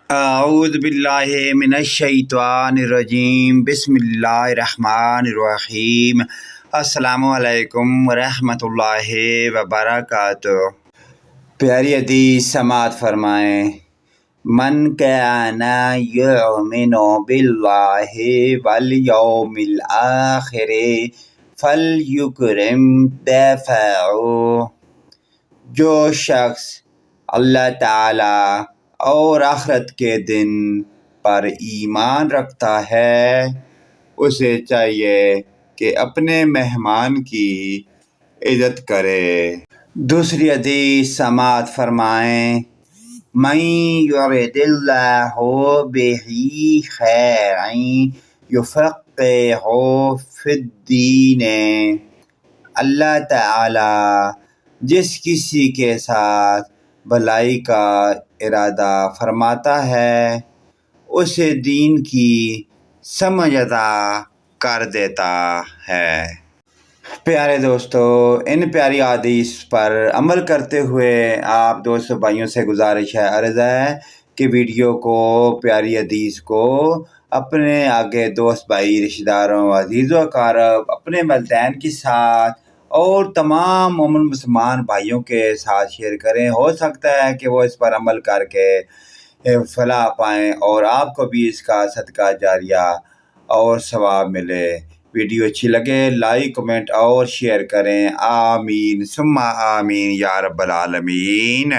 اعوذ باللہ من الشیطان الرجیم، بسم اللہ الرحمن الرحیم۔ السلام علیکم ورحمۃ اللہ وبرکاتہ۔ پیاری حدیث سماعت فرمائیں۔ من کان یؤمن باللہ والیوم الآخر فلیکرم ضیفہ۔ جو شخص اللہ تعالی اور آخرت کے دن پر ایمان رکھتا ہے، اسے چاہیے کہ اپنے مہمان کی عزت کرے۔ دوسری حدیث سماعت فرمائیں۔ من یرد اللہ بہ خیرا یفقہہ فی الدین۔ اللہ تعالی جس کسی کے ساتھ بھلائی کا ارادہ فرماتا ہے، اسے دین کی سمجھ عطا کر دیتا ہے۔ پیارے دوستو، ان پیاری حدیث پر عمل کرتے ہوئے آپ دوستو بھائیوں سے گزارش ہے، عرض ہے کہ ویڈیو کو، پیاری حدیث کو اپنے آگے دوست بھائی، رشتہ داروں، عزیز و اقارب، اپنے والدین کے ساتھ اور تمام مومن مسلمان بھائیوں کے ساتھ شیئر کریں۔ ہو سکتا ہے کہ وہ اس پر عمل کر کے فلاح پائیں اور آپ کو بھی اس کا صدقہ جاریہ اور ثواب ملے۔ ویڈیو اچھی لگے لائک، کمنٹ اور شیئر کریں۔ آمین ثم آمین یا رب العالمین۔